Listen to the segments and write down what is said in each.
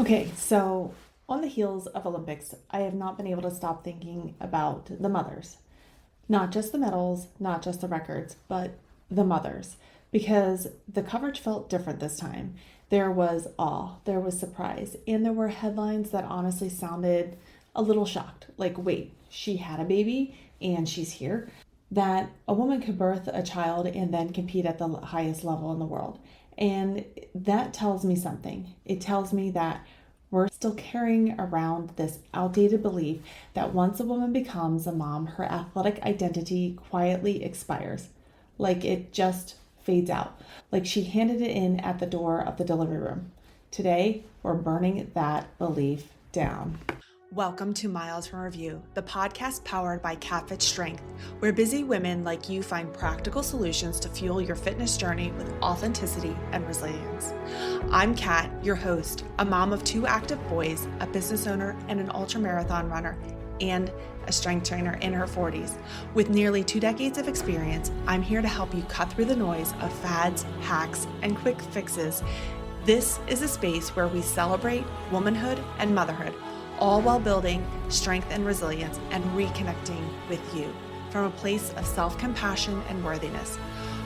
Okay, so on the heels of Olympics, I have not been able to stop thinking about the mothers. Not just the medals, not just the records, but the mothers. Because the coverage felt different this time. There was awe, there was surprise, and there were headlines that honestly sounded a little shocked. Like, wait, she had a baby and she's here? That a woman could birth a child and then compete at the highest level in the world. And that tells me something. It tells me that we're still carrying around this outdated belief that once a woman becomes a mom, her athletic identity quietly expires. Like it just fades out. Like she handed it in at the door of the delivery room. Today, we're burning that belief down. Welcome to Miles from Review, the podcast powered by KatFit Strength, where busy women like you find practical solutions to fuel your fitness journey with authenticity and resilience. I'm Kat, your host, a mom of 2 active boys, a business owner, and an ultramarathon runner, and a strength trainer in her 40s. With nearly 2 decades of experience, I'm here to help you cut through the noise of fads, hacks, and quick fixes. This is a space where we celebrate womanhood and motherhood, all while building strength and resilience and reconnecting with you from a place of self-compassion and worthiness.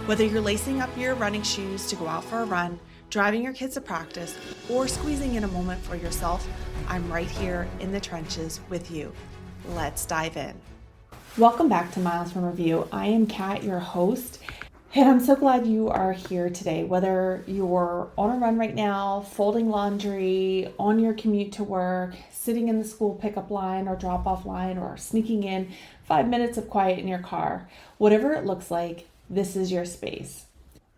Whether you're lacing up your running shoes to go out for a run, driving your kids to practice, or squeezing in a moment for yourself, I'm right here in the trenches with you. Let's dive in. Welcome back to Miles from Review. I am Kat, your host. And I'm so glad you are here today, whether you're on a run right now, folding laundry, on your commute to work, sitting in the school pickup line or drop-off line, or sneaking in 5 minutes of quiet in your car. Whatever it looks like, this is your space.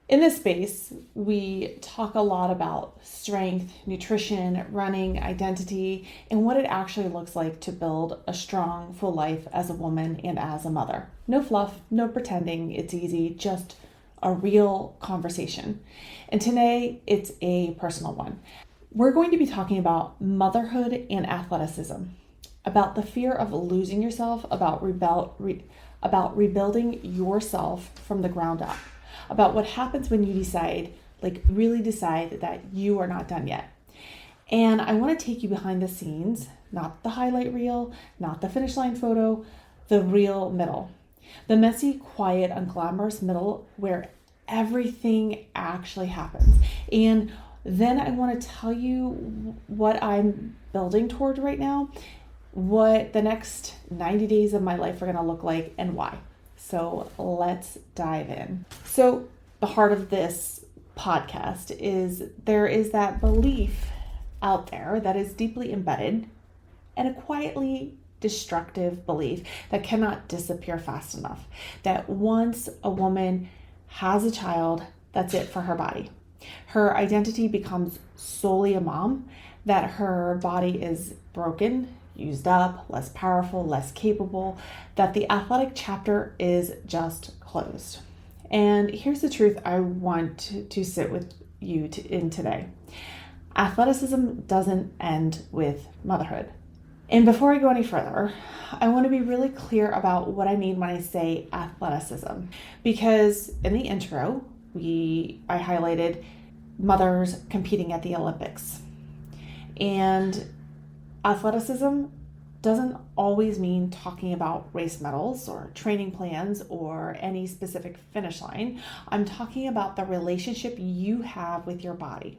In this space, we talk a lot about strength, nutrition, running, identity, and what it actually looks like to build a strong, full life as a woman and as a mother. No fluff, no pretending it's easy, just a real conversation. And today, it's a personal one. We're going to be talking about motherhood and athleticism, about the fear of losing yourself, about rebuilding yourself from the ground up, about what happens when you really decide that you are not done yet. And I want to take you behind the scenes, not the highlight reel, not the finish line photo, the real middle. The messy, quiet, unglamorous middle where everything actually happens. And then I want to tell you what I'm building toward right now, what the next 90 days of my life are going to look like and why. So let's dive in. So the heart of this podcast is there is that belief out there that is deeply embedded and a quietly destructive belief that cannot disappear fast enough. That once a woman has a child, that's it for her body. Her identity becomes solely a mom, that her body is broken, used up, less powerful, less capable, that the athletic chapter is just closed. And here's the truth I want to sit with you in today. Athleticism doesn't end with motherhood. And before I go any further, I want to be really clear about what I mean when I say athleticism. Because in the intro, I highlighted mothers competing at the Olympics. And athleticism doesn't always mean talking about race medals or training plans or any specific finish line. I'm talking about the relationship you have with your body,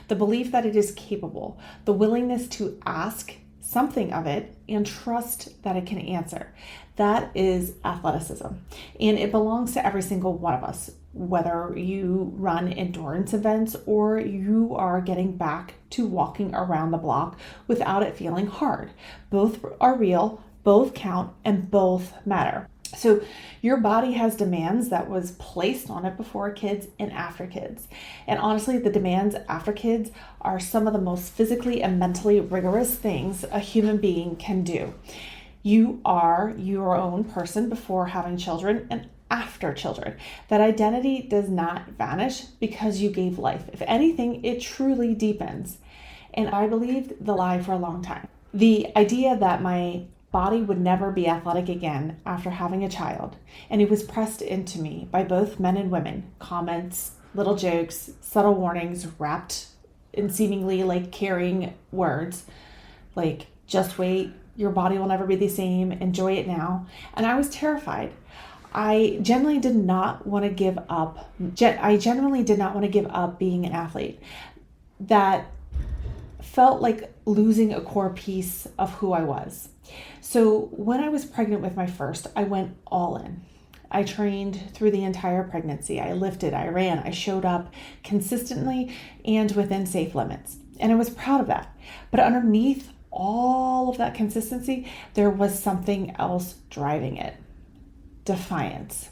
the belief that it is capable, the willingness to ask something of it and trust that it can answer. That is athleticism. And it belongs to every single one of us, whether you run endurance events or you are getting back to walking around the block without it feeling hard. Both are real, both count, and both matter. So your body has demands that was placed on it before kids and after kids. And honestly, the demands after kids are some of the most physically and mentally rigorous things a human being can do. You are your own person before having children and after children. That identity does not vanish because you gave life. If anything, it truly deepens. And I believed the lie for a long time. The idea that my body would never be athletic again after having a child. And it was pressed into me by both men and women. Comments, little jokes, subtle warnings wrapped and seemingly like carrying words like, just wait, your body will never be the same, enjoy it now. And I was terrified. I generally did not want to give up. I generally did not want to give up being an athlete. That felt like losing a core piece of who I was. So when I was pregnant with my first, I went all in. I trained through the entire pregnancy. I lifted, I ran, I showed up consistently and within safe limits. And I was proud of that. But underneath all of that consistency, there was something else driving it. Defiance.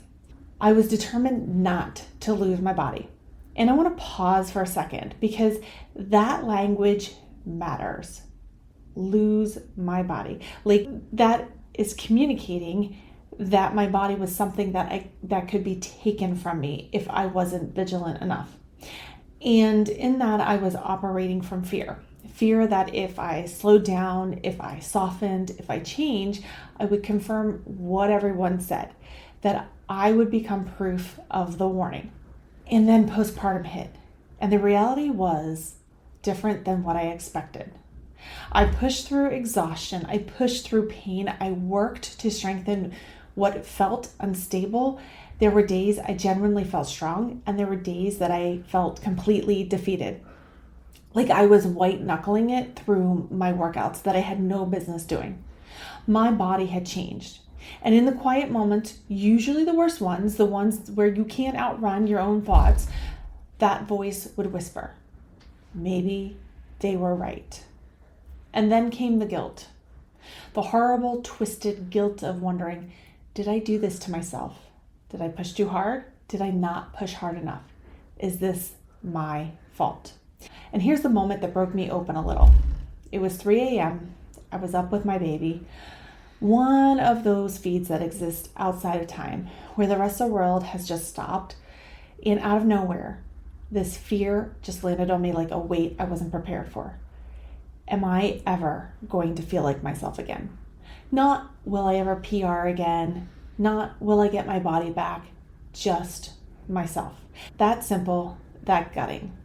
I was determined not to lose my body. And I want to pause for a second because that language matters. Lose my body. Like, that is communicating that my body was something that could be taken from me if I wasn't vigilant enough. And in that, I was operating from fear. Fear that if I slowed down, if I softened, if I changed, I would confirm what everyone said, that I would become proof of the warning. And then postpartum hit, and the reality was different than what I expected. I pushed through exhaustion, I pushed through pain, I worked to strengthen what felt unstable. There were days I genuinely felt strong, and there were days that I felt completely defeated. Like I was white knuckling it through my workouts that I had no business doing. My body had changed. And in the quiet moments, usually the worst ones, the ones where you can't outrun your own thoughts, that voice would whisper, maybe they were right. And then came the guilt, the horrible, twisted guilt of wondering, did I do this to myself? Did I push too hard? Did I not push hard enough? Is this my fault? And here's the moment that broke me open a little. It was 3 a.m. I was up with my baby. One of those feeds that exist outside of time, where the rest of the world has just stopped, and out of nowhere, this fear just landed on me like a weight I wasn't prepared for. Am I ever going to feel like myself again? Not will I ever PR again, not will I get my body back, just myself. That simple, that gutting.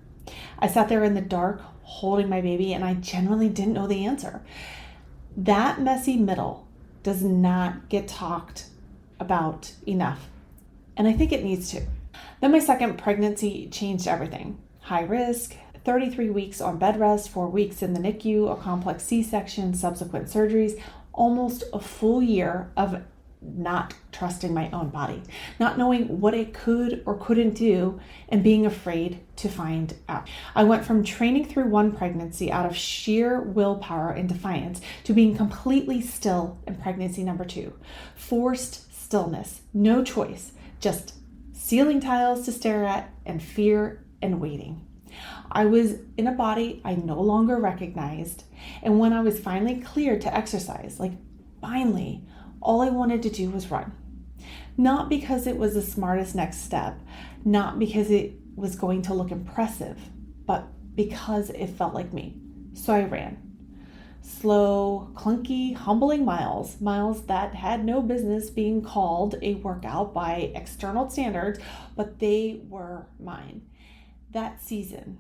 I sat there in the dark holding my baby, and I genuinely didn't know the answer. That messy middle does not get talked about enough, and I think it needs to. Then my second pregnancy changed everything. High risk, 33 weeks on bed rest, 4 weeks in the NICU, a complex C-section, subsequent surgeries, almost a full year of not trusting my own body, not knowing what it could or couldn't do, and being afraid to find out. I went from training through one pregnancy out of sheer willpower and defiance to being completely still in pregnancy number 2. Forced stillness, no choice, just ceiling tiles to stare at and fear and waiting. I was in a body I no longer recognized, and when I was finally cleared to exercise, like finally, all I wanted to do was run. Not because it was the smartest next step, not because it was going to look impressive, but because it felt like me. So I ran. Slow, clunky, humbling miles that had no business being called a workout by external standards, but they were mine. That season,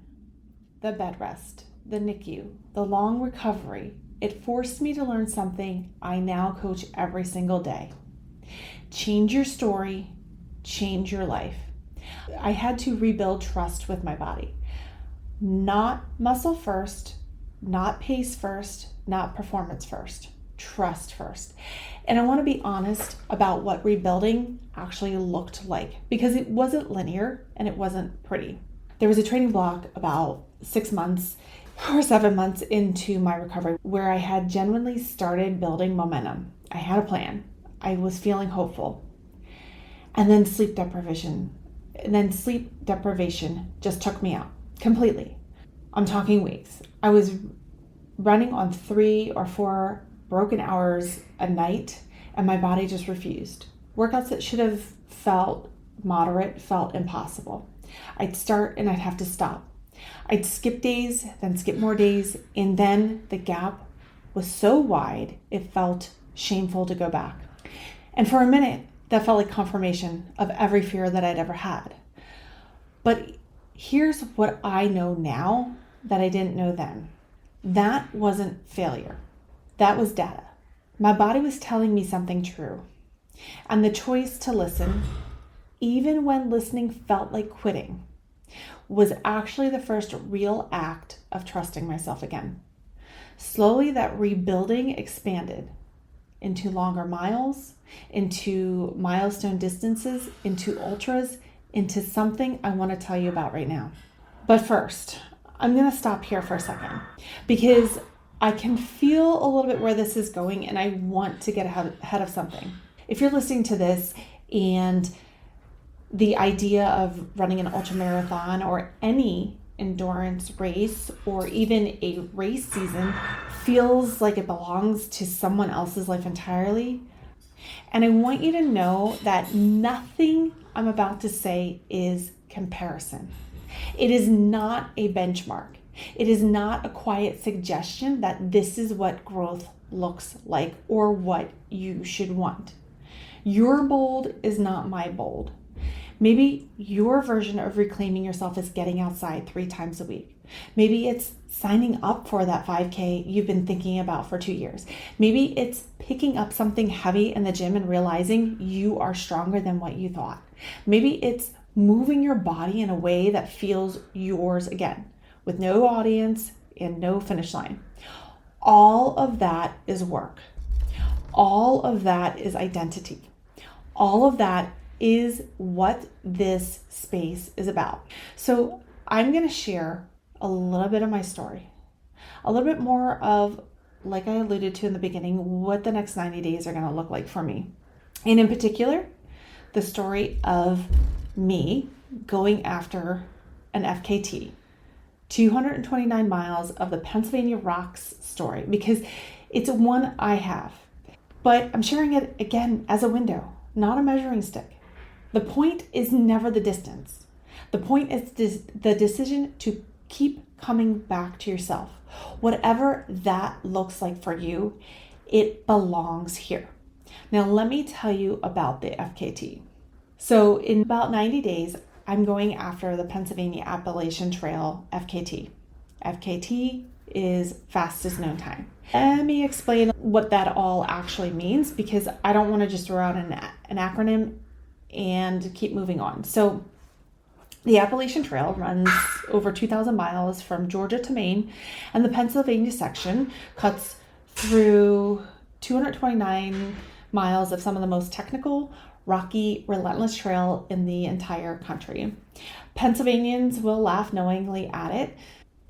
the bed rest, the NICU, the long recovery, it forced me to learn something I now coach every single day. Change your story, change your life. I had to rebuild trust with my body. Not muscle first, not pace first, not performance first, trust first. And I want to be honest about what rebuilding actually looked like, because it wasn't linear and it wasn't pretty. There was a training block about 6 months or 7 months into my recovery where I had genuinely started building momentum. I had a plan. I was feeling hopeful. And then sleep deprivation just took me out completely. I'm talking weeks. I was running on 3 or 4 broken hours a night, and my body just refused. Workouts that should have felt moderate felt impossible. I'd start and I'd have to stop. I'd skip days, then skip more days, and then the gap was so wide it felt shameful to go back. And for a minute, that felt like confirmation of every fear that I'd ever had. But here's what I know now that I didn't know then. That wasn't failure. That was data. My body was telling me something true. And the choice to listen, even when listening felt like quitting, was actually the first real act of trusting myself again. Slowly, that rebuilding expanded into longer miles, into milestone distances, into ultras, into something I want to tell you about right now. But first, I'm going to stop here for a second because I can feel a little bit where this is going and I want to get ahead of something. If you're listening to this and the idea of running an ultra marathon or any endurance race or even a race season feels like it belongs to someone else's life entirely, and I want you to know that nothing I'm about to say is comparison. It is not a benchmark. It is not a quiet suggestion that this is what growth looks like or what you should want. Your bold is not my bold. Maybe your version of reclaiming yourself is getting outside 3 times a week. Maybe it's signing up for that 5K you've been thinking about for 2 years. Maybe it's picking up something heavy in the gym and realizing you are stronger than what you thought. Maybe it's moving your body in a way that feels yours again, with no audience and no finish line. All of that is work. All of that is identity. All of that is what this space is about. So I'm going to share a little bit of my story, a little bit more of, like I alluded to in the beginning, what the next 90 days are going to look like for me. And in particular, the story of me going after an FKT, 229 miles of the Pennsylvania Rocks story, because it's one I have. But I'm sharing it again as a window, not a measuring stick. The point is never the distance. The point is the decision to keep coming back to yourself. Whatever that looks like for you, it belongs here. Now, let me tell you about the FKT. So in about 90 days, I'm going after the Pennsylvania Appalachian Trail FKT. FKT is fastest known time. Let me explain what that all actually means, because I don't want to just throw out an acronym and keep moving on. So the Appalachian Trail runs over 2,000 miles from Georgia to Maine, and the Pennsylvania section cuts through 229 miles of some of the most technical, rocky, relentless trail in the entire country. Pennsylvanians will laugh knowingly at it.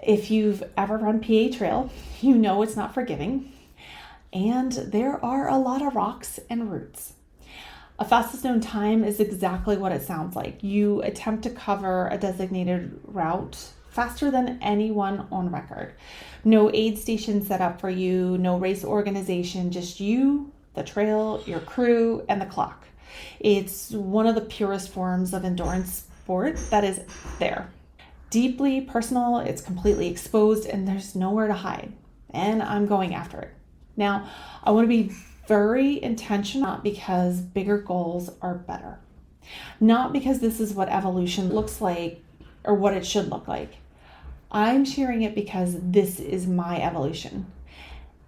If you've ever run PA Trail, you know it's not forgiving, and there are a lot of rocks and roots. A fastest known time is exactly what it sounds like. You attempt to cover a designated route faster than anyone on record. No aid station set up for you, no race organization, just you, the trail, your crew, and the clock. It's one of the purest forms of endurance sport that is there. Deeply personal, it's completely exposed, and there's nowhere to hide. And I'm going after it. Now, I want to be very intentional, not because bigger goals are better. Not because this is what evolution looks like or what it should look like. I'm sharing it because this is my evolution.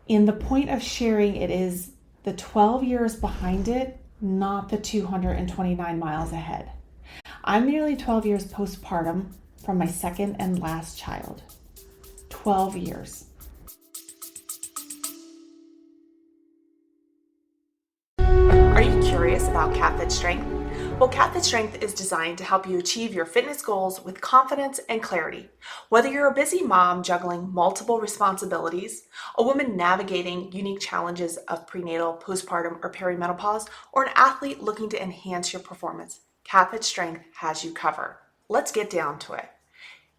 And the point of sharing it is the 12 years behind it, not the 229 miles ahead. I'm nearly 12 years postpartum from my second and last child. 12 years. Are you curious about KatFit Strength? Well, KatFit Strength is designed to help you achieve your fitness goals with confidence and clarity. Whether you're a busy mom juggling multiple responsibilities, a woman navigating unique challenges of prenatal, postpartum, or perimenopause, or an athlete looking to enhance your performance, KatFit Strength has you covered. Let's get down to it.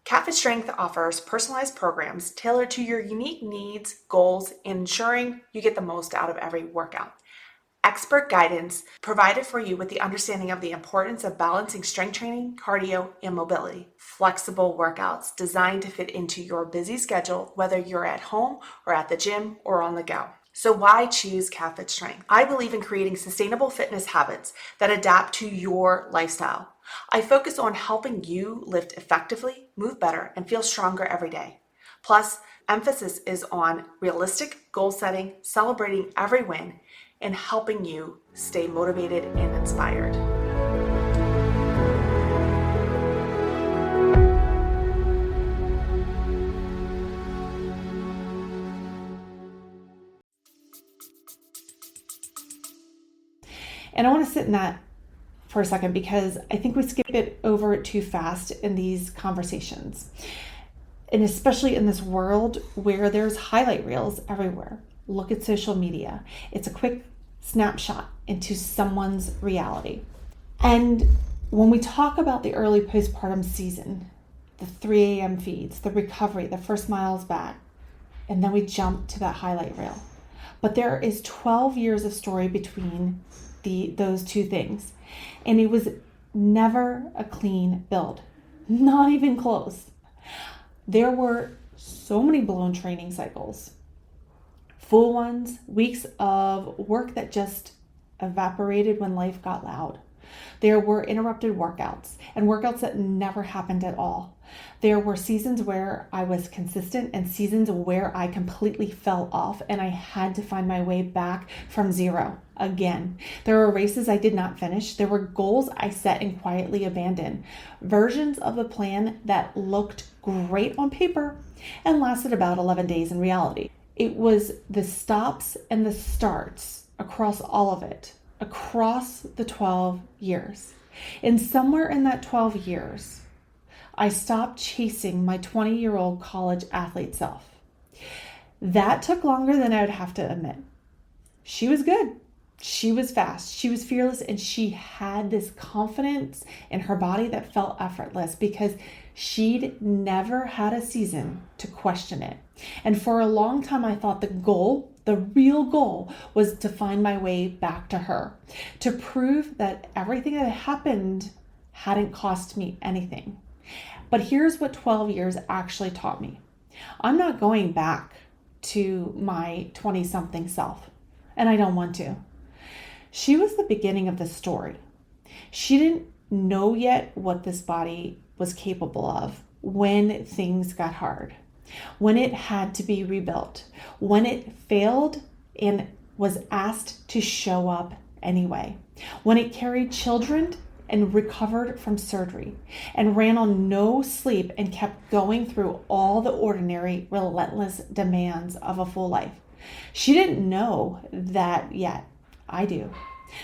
KatFit Strength offers personalized programs tailored to your unique needs, goals, and ensuring you get the most out of every workout. Expert guidance provided for you with the understanding of the importance of balancing strength training, cardio, and mobility. Flexible workouts designed to fit into your busy schedule, whether you're at home or at the gym or on the go. So why choose KatFit Strength? I believe in creating sustainable fitness habits that adapt to your lifestyle. I focus on helping you lift effectively, move better, and feel stronger every day. Plus, emphasis is on realistic goal setting, celebrating every win, and helping you stay motivated and inspired. And I want to sit in that for a second because I think we skip it over too fast in these conversations. And especially in this world where there's highlight reels everywhere. Look at social media. It's a quick snapshot into someone's reality. And when we talk about the early postpartum season, the 3 a.m. feeds, the recovery, the first miles back, and then we jump to that highlight reel. But there is 12 years of story between those two things. And it was never a clean build, not even close. There were so many blown training cycles, full ones, weeks of work that just evaporated when life got loud. There were interrupted workouts and workouts that never happened at all. There were seasons where I was consistent and seasons where I completely fell off and I had to find my way back from zero again. There were races I did not finish. There were goals I set and quietly abandoned. Versions of the plan that looked great on paper and lasted about 11 days in reality. It was the stops and the starts across all of it, across the 12 years. And somewhere in that 12 years, I stopped chasing my 20-year-old college athlete self. That took longer than I would have to admit. She was good. She was fast. She was fearless. And she had this confidence in her body that felt effortless because she'd never had a season to question it. And for a long time, I thought the real goal was to find my way back to her, to prove that everything that happened hadn't cost me anything. But here's what 12 years actually taught me. I'm not going back to my 20-something self, and I don't want to. She was the beginning of the story. She didn't know yet what this body was capable of when things got hard, when it had to be rebuilt, when it failed and was asked to show up anyway, when it carried children and recovered from surgery and ran on no sleep and kept going through all the ordinary, relentless demands of a full life. She didn't know that yet. I do.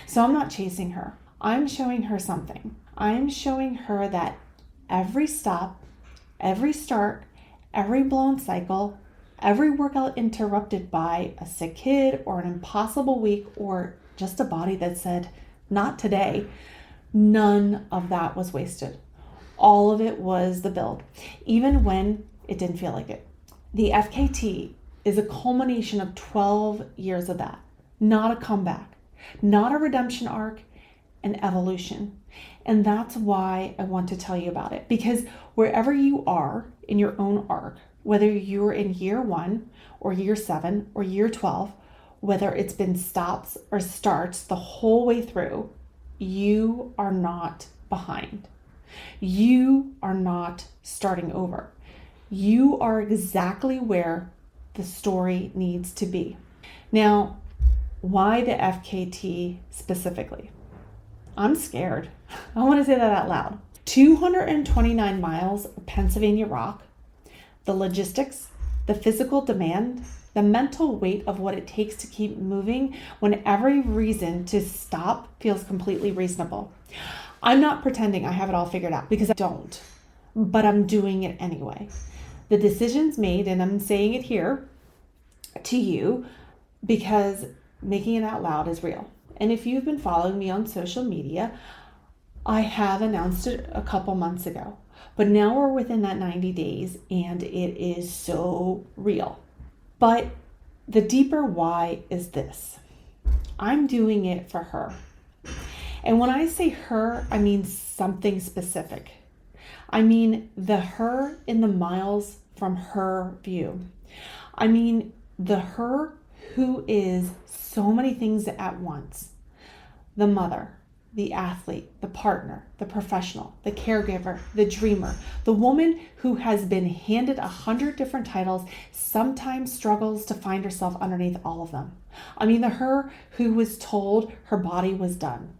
So I'm not chasing her. I'm showing her something. I'm showing her that every stop, every start, every blown cycle, every workout interrupted by a sick kid or an impossible week or just a body that said, not today, none of that was wasted. All of it was the build, even when it didn't feel like it. The FKT is a culmination of 12 years of that, not a comeback, not a redemption arc, an evolution. And that's why I want to tell you about it, because wherever you are in your own arc, whether you're in year 1 or year 7 or year 12, whether it's been stops or starts the whole way through, you are not behind. You are not starting over. You are exactly where the story needs to be. Now, why the FKT specifically? I'm scared. I want to say that out loud. 229 miles of Pennsylvania rock, the logistics, the physical demand, the mental weight of what it takes to keep moving when every reason to stop feels completely reasonable. I'm not pretending I have it all figured out because I don't, but I'm doing it anyway. The decision's made, and I'm saying it here to you because making it out loud is real. And if you've been following me on social media, I have announced it a couple months ago, but now we're within that 90 days and it is so real. But the deeper why is this. I'm doing it for her. And when I say her, I mean something specific. I mean the her in the miles from her view. I mean the her who is so many things at once. The mother, the athlete, the partner, the professional, the caregiver, the dreamer, the woman who has been handed 100 different titles, sometimes struggles to find herself underneath all of them. I mean, the her who was told her body was done.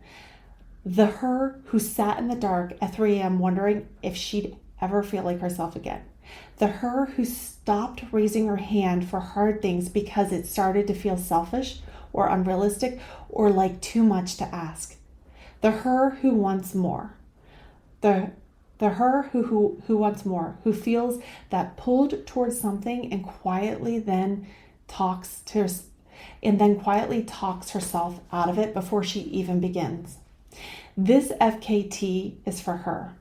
The her who sat in the dark at 3 a.m. wondering if she'd ever feel like herself again. The her who stopped raising her hand for hard things because it started to feel selfish or unrealistic or like too much to ask. The her who wants more. The her who wants more, who feels that pulled towards something and quietly talks herself out of it before she even begins. This FKT is for her,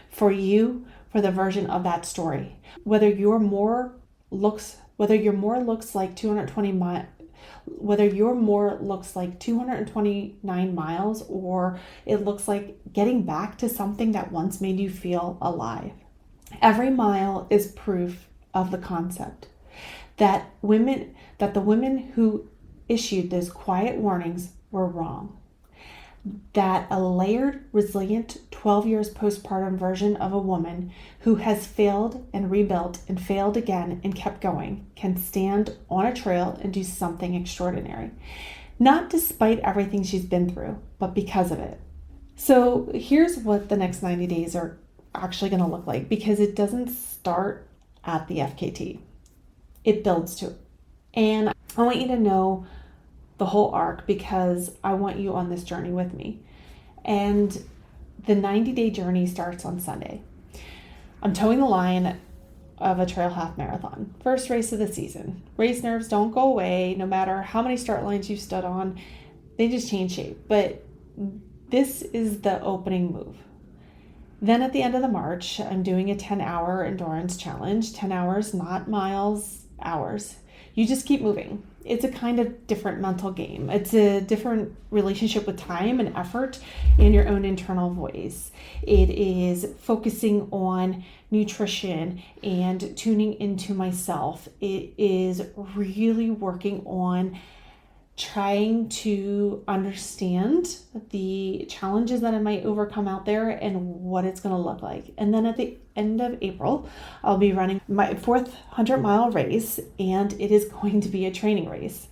for you, for the version of that story. Whether your more looks like 229 miles, or it looks like getting back to something that once made you feel alive. Every mile is proof of the concept that the women who issued those quiet warnings were wrong. That a layered, resilient 12 years postpartum version of a woman who has failed and rebuilt and failed again and kept going can stand on a trail and do something extraordinary. Not despite everything she's been through, but because of it. So here's what the next 90 days are actually going to look like, because it doesn't start at the FKT. It builds to it. And I want you to know the whole arc, because I want you on this journey with me. And the 90-day journey starts on Sunday. I'm towing the line of a trail half marathon. First race of the season. Race nerves don't go away no matter how many start lines you've stood on. They just change shape. But this is the opening move. Then at the end of the march, I'm doing a 10-hour endurance challenge. 10 hours, not miles, hours. You just keep moving. It's a kind of different mental game. It's a different relationship with time and effort and your own internal voice. It is focusing on nutrition and tuning into myself. It is really working on trying to understand the challenges that I might overcome out there and what it's going to look like. And then at the end of April, I'll be running my 4th 100-mile race, and it is going to be a training race.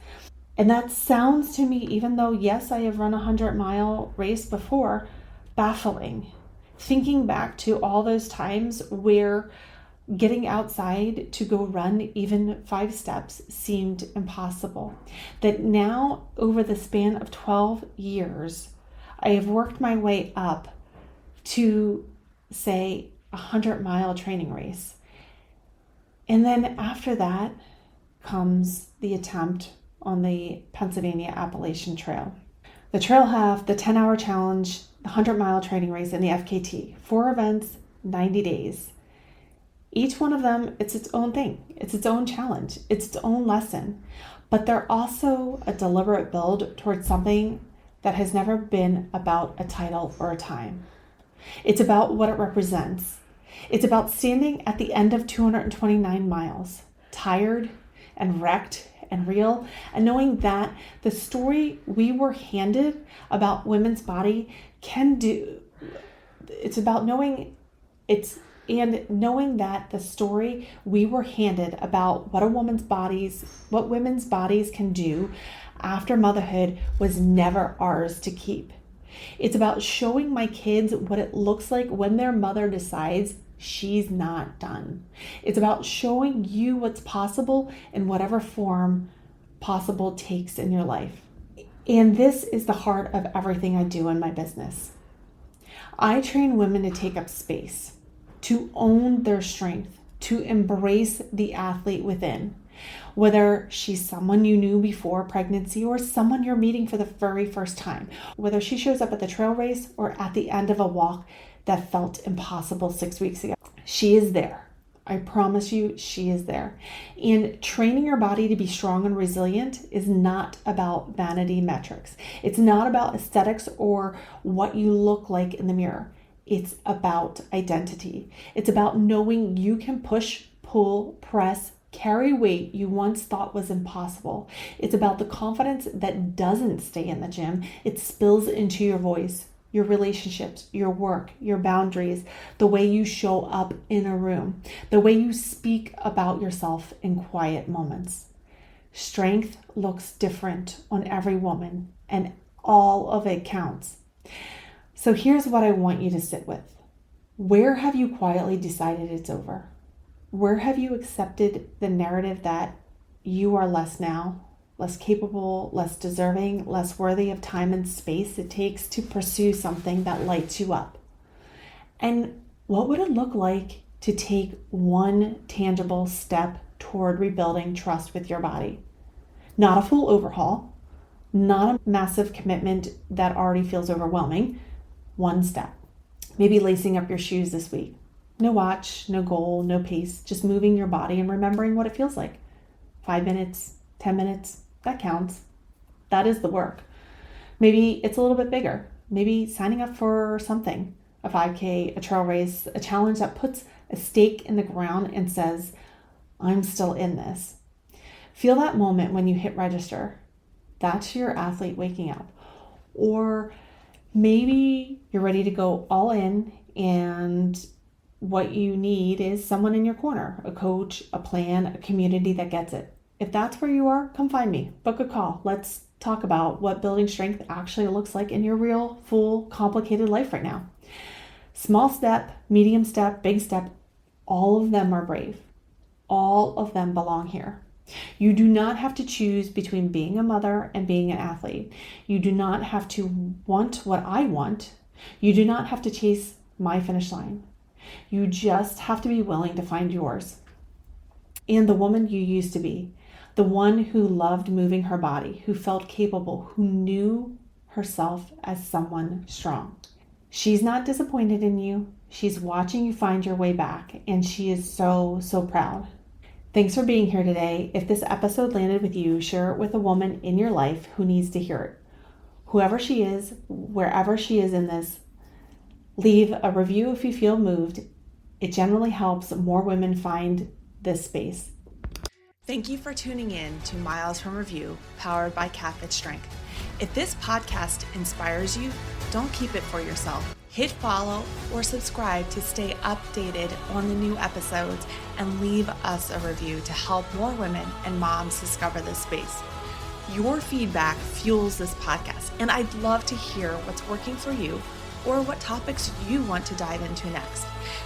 And that sounds to me, even though, yes, I have run a 100-mile race before, baffling. Thinking back to all those times where getting outside to go run even 5 steps seemed impossible. That now, over the span of 12 years, I have worked my way up to, say, a 100-mile training race. And then after that comes the attempt on the Pennsylvania Appalachian Trail. The trail half, the 10-hour challenge, the 100-mile training race, and the FKT. 4 events, 90 days. Each one of them, it's its own thing. It's its own challenge. It's its own lesson. But they're also a deliberate build towards something that has never been about a title or a time. It's about what it represents. It's about standing at the end of 229 miles, tired and wrecked and real, and knowing that the story we were handed about women's body knowing that the story we were handed about what women's bodies can do after motherhood was never ours to keep. It's about showing my kids what it looks like when their mother decides she's not done. It's about showing you what's possible in whatever form possible takes in your life. And this is the heart of everything I do in my business. I train women to take up space, to own their strength, to embrace the athlete within. Whether she's someone you knew before pregnancy or someone you're meeting for the very first time. Whether she shows up at the trail race or at the end of a walk that felt impossible 6 weeks ago. She is there. I promise you, she is there. And training your body to be strong and resilient is not about vanity metrics. It's not about aesthetics or what you look like in the mirror. It's about identity. It's about knowing you can push, pull, press, carry weight you once thought was impossible. It's about the confidence that doesn't stay in the gym. It spills into your voice, your relationships, your work, your boundaries, the way you show up in a room, the way you speak about yourself in quiet moments. Strength looks different on every woman, and all of it counts. So here's what I want you to sit with. Where have you quietly decided it's over? Where have you accepted the narrative that you are less now, less capable, less deserving, less worthy of time and space it takes to pursue something that lights you up? And what would it look like to take one tangible step toward rebuilding trust with your body? Not a full overhaul, not a massive commitment that already feels overwhelming. One step. Maybe lacing up your shoes this week. No watch, no goal, no pace, just moving your body and remembering what it feels like. 5 minutes, 10 minutes, that counts. That is the work. Maybe it's a little bit bigger. Maybe signing up for something, a 5K, a trail race, a challenge that puts a stake in the ground and says, I'm still in this. Feel that moment when you hit register. That's your athlete waking up. Or maybe you're ready to go all in, and what you need is someone in your corner, a coach, a plan, a community that gets it. If that's where you are, come find me, book a call. Let's talk about what building strength actually looks like in your real, full, complicated life right now. Small step, medium step, big step, all of them are brave. All of them belong here. You do not have to choose between being a mother and being an athlete. You do not have to want what I want. You do not have to chase my finish line. You just have to be willing to find yours. And the woman you used to be, the one who loved moving her body, who felt capable, who knew herself as someone strong. She's not disappointed in you. She's watching you find your way back, and she is so, so proud. Thanks for being here today. If this episode landed with you, share it with a woman in your life who needs to hear it. Whoever she is, wherever she is in this, leave a review if you feel moved. It generally helps more women find this space. Thank you for tuning in to Miles from Review, powered by KatFit Strength. If this podcast inspires you, don't keep it for yourself. Hit follow or subscribe to stay updated on the new episodes, and leave us a review to help more women and moms discover this space. Your feedback fuels this podcast, and I'd love to hear what's working for you or what topics you want to dive into next.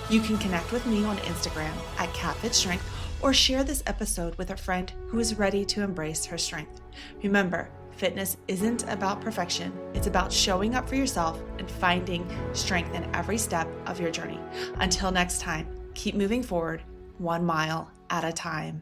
You can connect with me on Instagram at KatFit Strength, or share this episode with a friend who is ready to embrace her strength. Remember, fitness isn't about perfection. It's about showing up for yourself and finding strength in every step of your journey. Until next time, keep moving forward, 1 mile at a time.